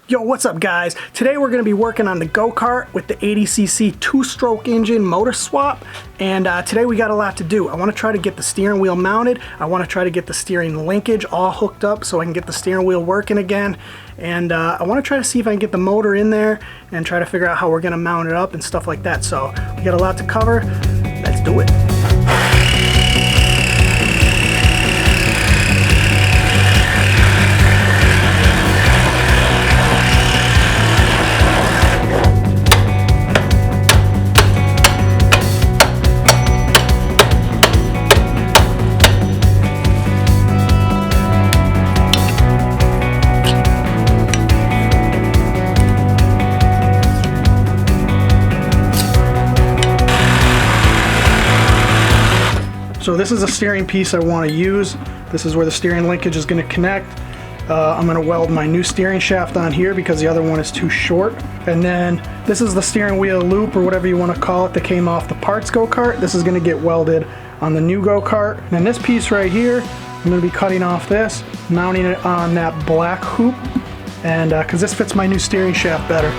Yo, what's up guys? Today we're going to be working on the Go Kart with the 80cc two-stroke engine motor swap, and today we got a lot to do. I want to try to get the steering wheel mounted. I want to try to get the steering linkage all hooked up so I can get the steering wheel working again, and I want to try to see if I can get the motor in there and try to figure out how we're going to mount it up and stuff like that. So we got a lot to cover. Let's do it. So this is a steering piece I want to use. This is where the steering linkage is going to connect. I'm going to weld my new steering shaft on here because the other one is too short. And then this is the steering wheel loop, or whatever you want to call it, that came off the parts Go Kart. This is going to get welded on the new Go Kart. And then this piece right here, I'm going to be cutting off this, mounting it on that black hoop, and because this fits my new steering shaft better.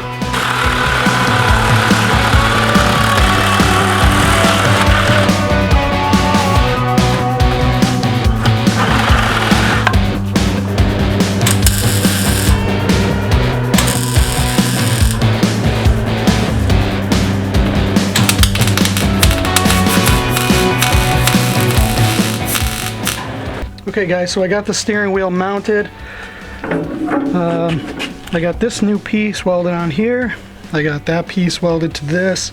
Okay guys, so I got the steering wheel mounted. I got this new piece welded on here. I got that piece welded to this.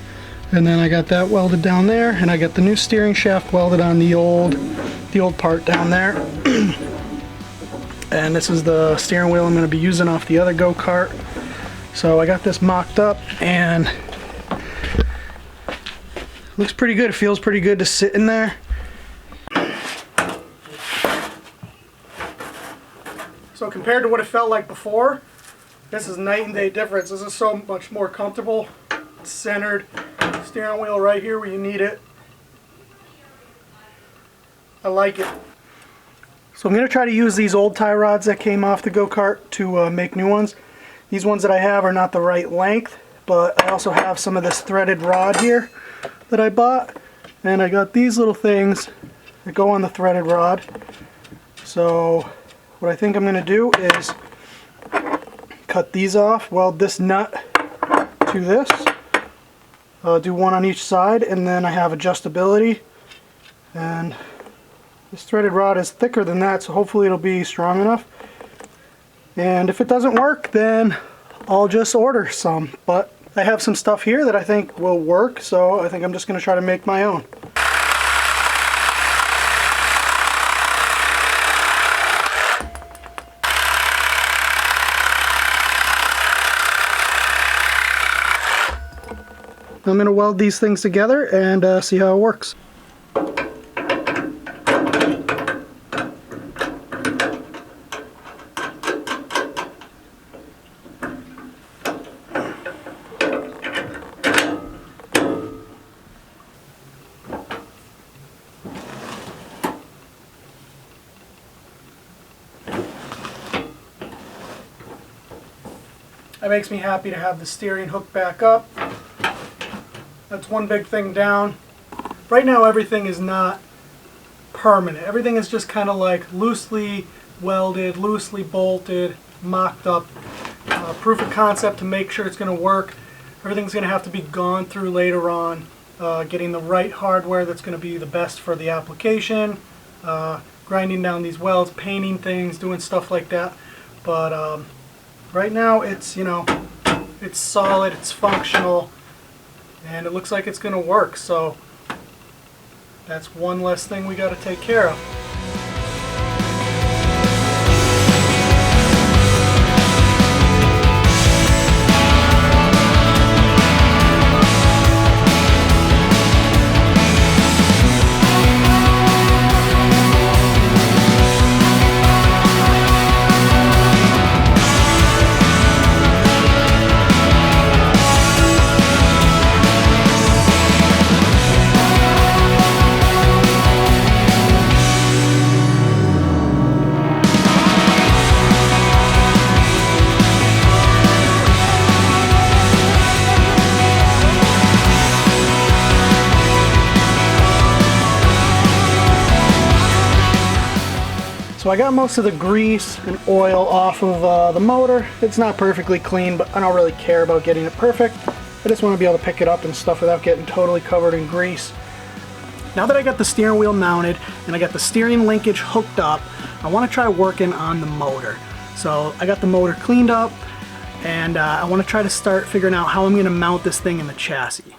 And then I got that welded down there. And I got the new steering shaft welded on the old part down there. And this is the steering wheel I'm going to be using off the other Go Kart. So I got this mocked up and looks pretty good. It feels pretty good to sit in there. So compared to what it felt like before, this is night and day difference. This is so much more comfortable. It's centered. Steering wheel right here where you need it. I like it. So I'm going to try to use these old tie rods that came off the Go Kart to make new ones. These ones that I have are not the right length, but I also have some of this threaded rod here that I bought. And I got these little things that go on the threaded rod. So what I think I'm going to do is cut these off, weld this nut to this, do one on each side, and then I have adjustability. And this threaded rod is thicker than that, so hopefully it'll be strong enough. And if it doesn't work, then I'll just order some. But I have some stuff here that I think will work, so I think I'm just going to try to make my own. I'm going to weld these things together and see how it works. It makes me happy to have the steering hooked back up. That's one big thing down. Right now everything is not permanent. Everything is just kind of like loosely welded, loosely bolted, mocked up. Proof of concept to make sure it's going to work. Everything's going to have to be gone through later on. Getting the right hardware that's going to be the best for the application. Grinding down these welds, painting things, doing stuff like that. But right now it's, you know, it's solid, it's functional. And it looks like it's going to work, so that's one less thing we got to take care of. So I got most of the grease and oil off of the motor. It's not perfectly clean, but I don't really care about getting it perfect. I just want to be able to pick it up and stuff without getting totally covered in grease. Now that I got the steering wheel mounted and I got the steering linkage hooked up, I want to try working on the motor. So I got the motor cleaned up, and I want to try to start figuring out how I'm going to mount this thing in the chassis.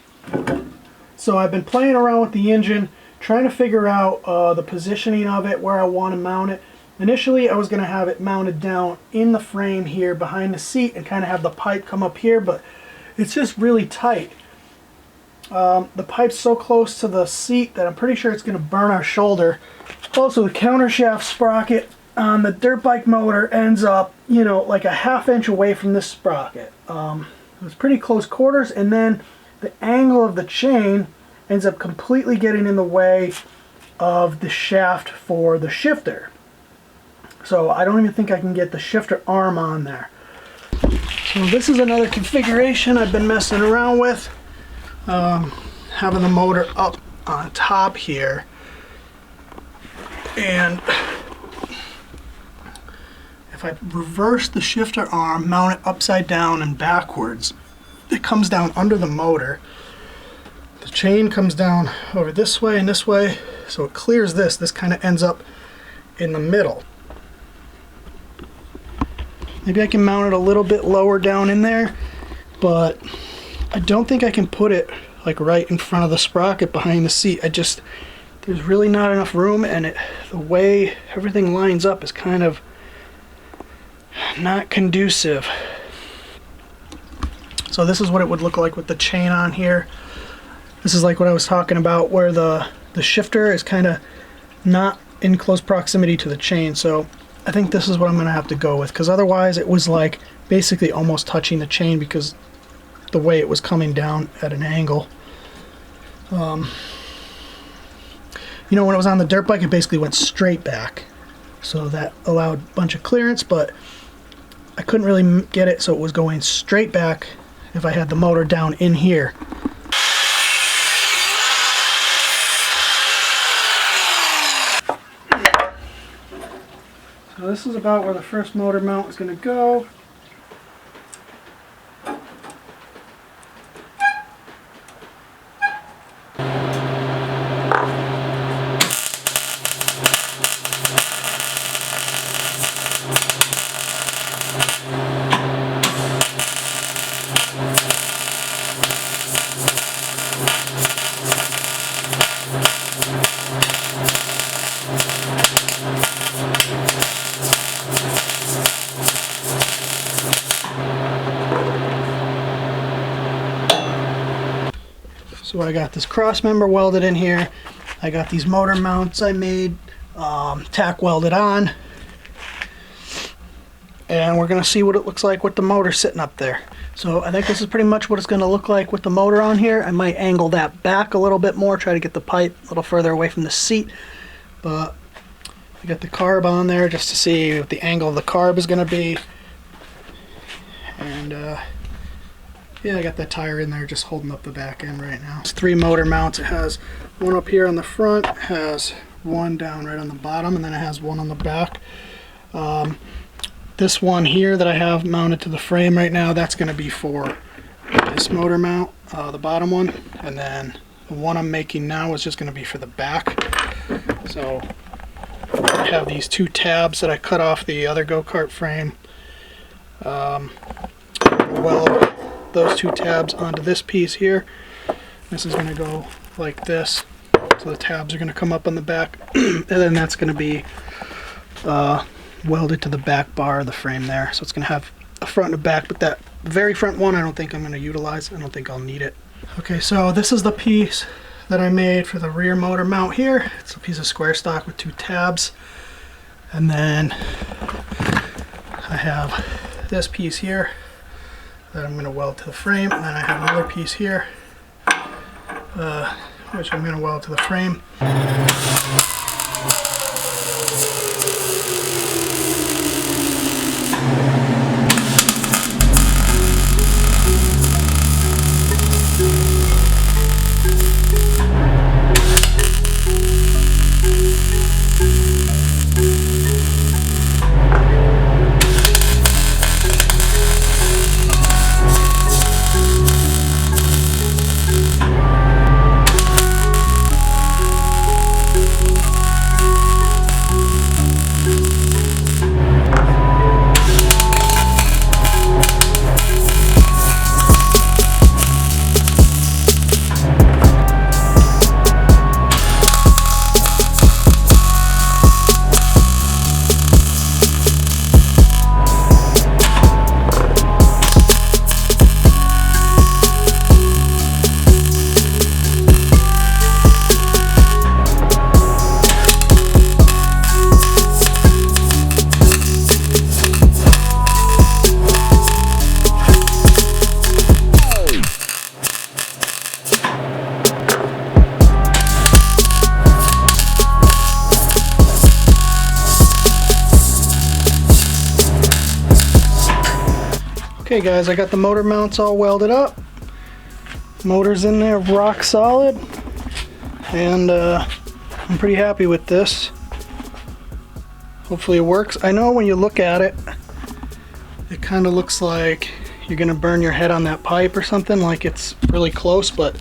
So I've been playing around with the engine, trying to figure out the positioning of it, where I want to mount it. Initially I was going to have it mounted down in the frame here behind the seat and kind of have the pipe come up here, but it's just really tight. The pipe's so close to the seat that I'm pretty sure it's going to burn our shoulder. Also, the countershaft sprocket on the dirt bike motor ends up, you know, like a ½ inch away from this sprocket. It was pretty close quarters, and then the angle of the chain ends up completely getting in the way of the shaft for the shifter. So I don't even think I can get the shifter arm on there. So this is another configuration I've been messing around with. Having the motor up on top here, and if I reverse the shifter arm, mount it upside down and backwards, it comes down under the motor. The chain comes down over this way and this way, so it clears this. This kind of ends up in the middle. Maybe I can mount it a little bit lower down in there, but I don't think I can put it like right in front of the sprocket behind the seat. There's really not enough room, and the way everything lines up is kind of not conducive. So this is what it would look like with the chain on here. This is like what I was talking about, where the shifter is kind of not in close proximity to the chain. So I think this is what I'm going to have to go with, because otherwise it was like basically almost touching the chain because the way it was coming down at an angle. You know, when it was on the dirt bike, it basically went straight back, so that allowed a bunch of clearance, but I couldn't really get it so it was going straight back if I had the motor down in here. So this is about where the first motor mount is going to go. So I got this cross member welded in here. I got these motor mounts I made, tack welded on. And we're gonna see what it looks like with the motor sitting up there. So I think this is pretty much what it's gonna look like with the motor on here. I might angle that back a little bit more, try to get the pipe a little further away from the seat. But I got the carb on there just to see what the angle of the carb is gonna be. And yeah, I got that tire in there just holding up the back end right now. It's 3 motor mounts. It has one up here on the front, has one down right on the bottom, and then it has one on the back. This one here that I have mounted to the frame right now, that's going to be for this motor mount, the bottom one, and then the one I'm making now is just going to be for the back. So I have these 2 tabs that I cut off the other Go Kart frame. Weld those 2 tabs onto this piece here. This is going to go like this, so the tabs are going to come up on the back, and then that's going to be welded to the back bar of the frame there. So it's going to have a front and a back, but that very front one I don't think I'm going to utilize. I don't think I'll need it. Okay, so this is the piece that I made for the rear motor mount here. It's a piece of square stock with 2 tabs, and then I have this piece here that I'm going to weld to the frame, and then I have another piece here which I'm going to weld to the frame. Okay guys, I got the motor mounts all welded up. Motor's in there rock solid, and I'm pretty happy with this. Hopefully it works. I know when you look at it, it kind of looks like you're gonna burn your head on that pipe or something, like it's really close, but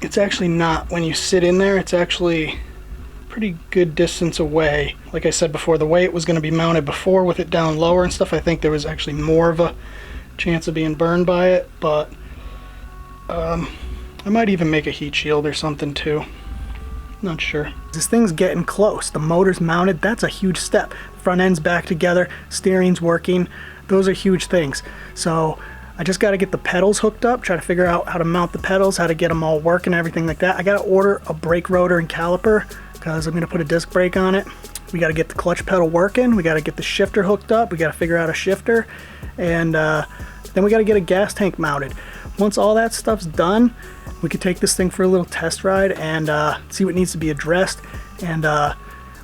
it's actually not. When you sit in there, it's actually pretty good distance away. Like I said before, the way it was going to be mounted before with it down lower and stuff, I think there was actually more of a chance of being burned by it, but I might even make a heat shield or something too. Not sure. This thing's getting close. The motor's mounted. That's a huge step. Front end's back together, steering's working. Those are huge things. So I just got to get the pedals hooked up, try to figure out how to mount the pedals, how to get them all working, everything like that. I got to order a brake rotor and caliper because I'm going to put a disc brake on it. We got to get the clutch pedal working. We got to get the shifter hooked up. We got to figure out a shifter. And then we got to get a gas tank mounted. Once all that stuff's done, we could take this thing for a little test ride and see what needs to be addressed and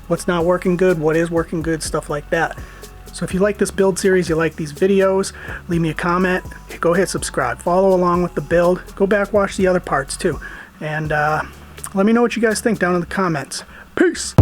what's not working good, what is working good, stuff like that. So if you like this build series, you like these videos, leave me a comment, go hit subscribe, follow along with the build, go back, watch the other parts too, and let me know what you guys think down in the comments. Peace!